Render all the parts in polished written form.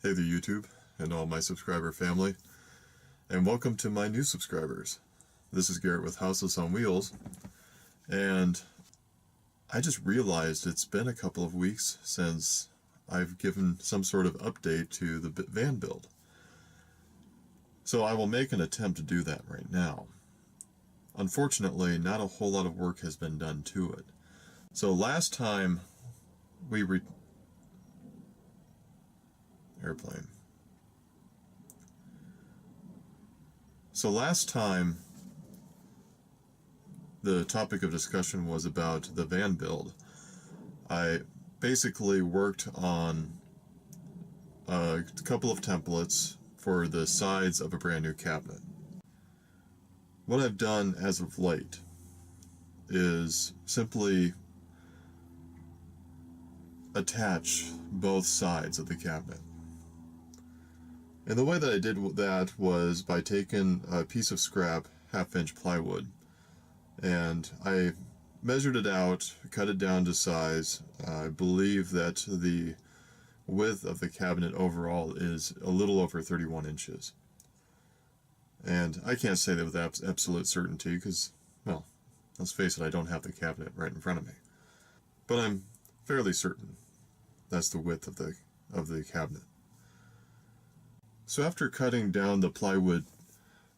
Hey there YouTube and all my subscriber family, and welcome to my new subscribers. This is Garrett with Houseless on Wheels, and I just realized it's been a couple of weeks since I've given some sort of update to the van build. So I will make an attempt to do that right now. Unfortunately, not a whole lot of work has been done to it. So last time we airplane. So last time, the topic of discussion was about the van build. I basically worked on a couple of templates for the sides of a brand new cabinet. What I've done as of late is simply attach both sides of the cabinet. And the way that I did that was by taking a piece of scrap, 1/2-inch plywood, and I measured it out, cut it down to size. I believe that the width of the cabinet overall is a little over 31 inches. And I can't say that with absolute certainty because, well, let's face it, I don't have the cabinet right in front of me. But I'm fairly certain that's the width of the cabinet. So after cutting down the plywood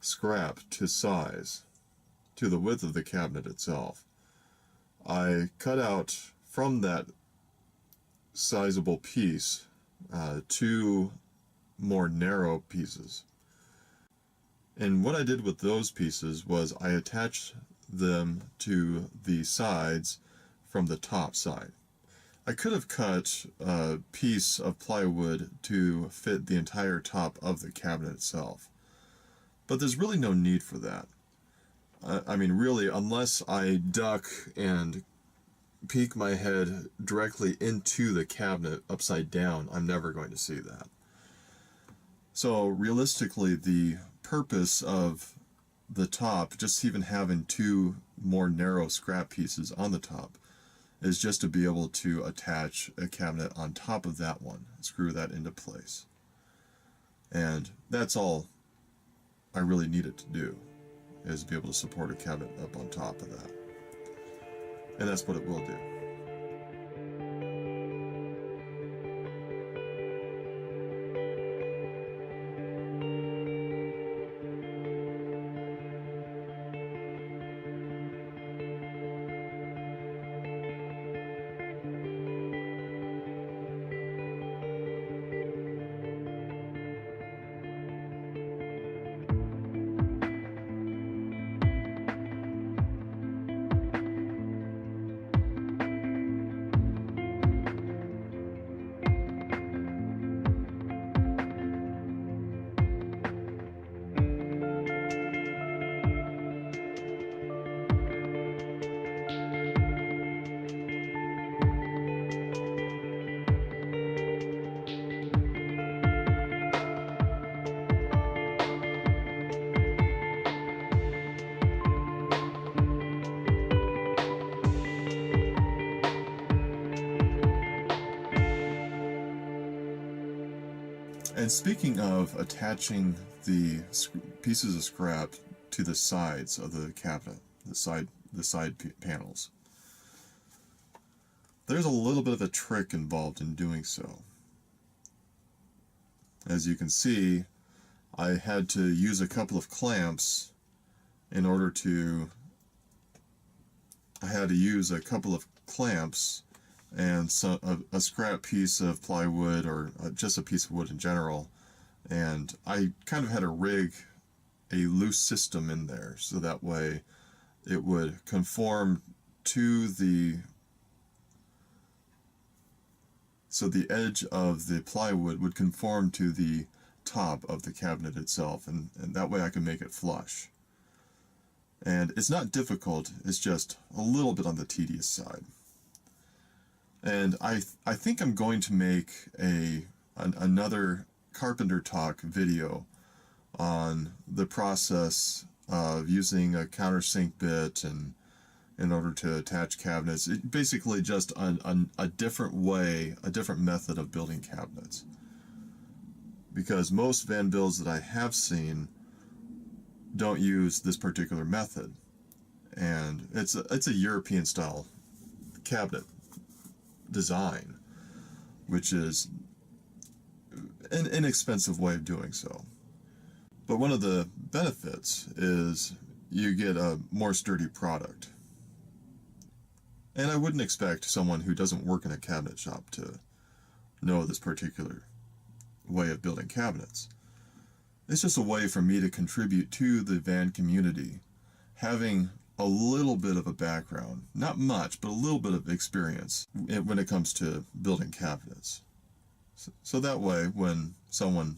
scrap to size, to the width of the cabinet itself, I cut out from that sizable piece two more narrow pieces. And what I did with those pieces was I attached them to the sides from the top side. I could have cut a piece of plywood to fit the entire top of the cabinet itself, but there's really no need for that. I mean, really, unless I duck and peek my head directly into the cabinet upside down, I'm never going to see that. So realistically, the purpose of the top, just even having two more narrow scrap pieces on the top, is just to be able to attach a cabinet on top of that one, screw that into place. And that's all I really need it to do, is be able to support a cabinet up on top of that. And that's what it will do. And speaking of attaching the pieces of scrap to the sides of the cabinet, the side panels, there's a little bit of a trick involved in doing so. As you can see, I had to use a couple of clamps in order to, and a scrap piece of plywood, or just a piece of wood in general, and I kind of had to rig a loose system in there so that way it would conform to the edge of the plywood would conform to the top of the cabinet itself, and that way I can make it flush. And it's not difficult, it's just a little bit on the tedious side. And I think I'm going to make another Carpenter Talk video on the process of using a countersink bit and in order to attach cabinets. Basically just a different way, a different method of building cabinets. because most van builds that I have seen don't use this particular method. And it's a European style cabinet design, which is an inexpensive way of doing so. But one of the benefits is you get a more sturdy product. And I wouldn't expect someone who doesn't work in a cabinet shop to know this particular way of building cabinets. It's just a way for me to contribute to the van community, having a little bit of a background, not much, but a little bit of experience when it comes to building cabinets. So that way, when someone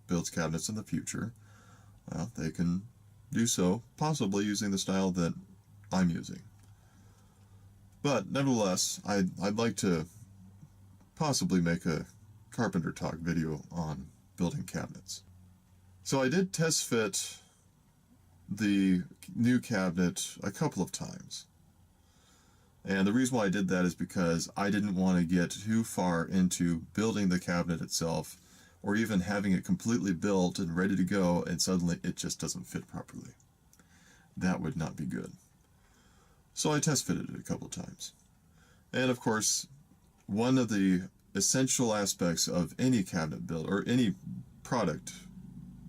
builds cabinets in the future, well, they can do so possibly using the style that I'm using. But nevertheless, I'd like to possibly make a carpenter talk video on building cabinets. So I did test fit the new cabinet a couple of times. And the reason why I did that is because I didn't want to get too far into building the cabinet itself, or even having it completely built and ready to go, and suddenly it just doesn't fit properly. That would not be good. So I test fitted it a couple of times. And of course, one of the essential aspects of any cabinet build, or any product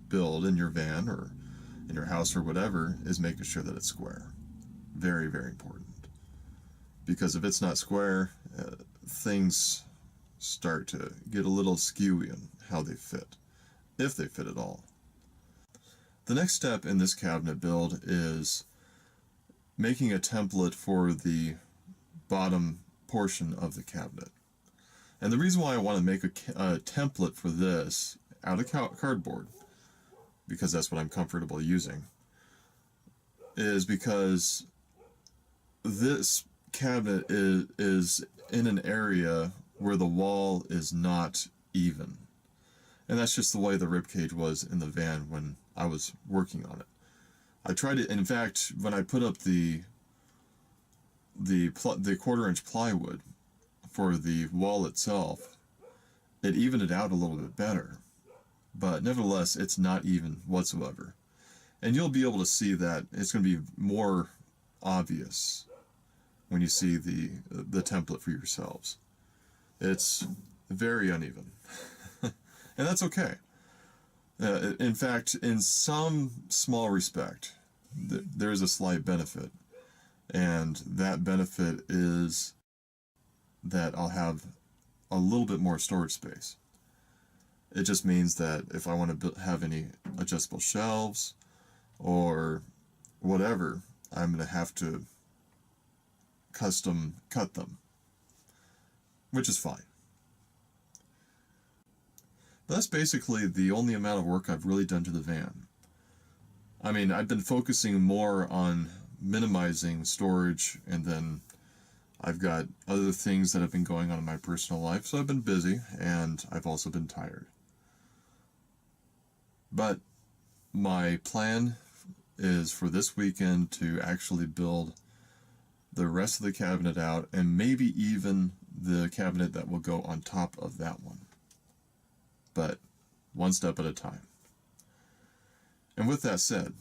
build in your van or in your house or whatever, is making sure that it's square. Very, very important. Because if it's not square, things start to get a little skewy in how they fit, if they fit at all. The next step in this cabinet build is making a template for the bottom portion of the cabinet. And the reason why I want to make a template for this out of cardboard, because that's what I'm comfortable using, is because this cabinet is in an area where the wall is not even. And that's just the way the ribcage was in the van when I was working on it. I tried it, in fact, when I put up the 1/4-inch plywood for the wall itself, it evened it out a little bit better. But nevertheless, it's not even whatsoever. And you'll be able to see that it's going to be more obvious when you see the template for yourselves. It's very uneven. And that's okay. In fact, in some small respect, there's a slight benefit. And that benefit is that I'll have a little bit more storage space. It just means that if I want to have any adjustable shelves or whatever, I'm going to have to custom cut them, which is fine. But that's basically the only amount of work I've really done to the van. I mean, I've been focusing more on minimizing storage, and then I've got other things that have been going on in my personal life, so I've been busy, and I've also been tired. But my plan is for this weekend to actually build the rest of the cabinet out, and maybe even the cabinet that will go on top of that one. But one step at a time. And with that said,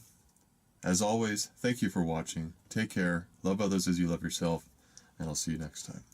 as always, thank you for watching. Take care, love others as you love yourself, and I'll see you next time.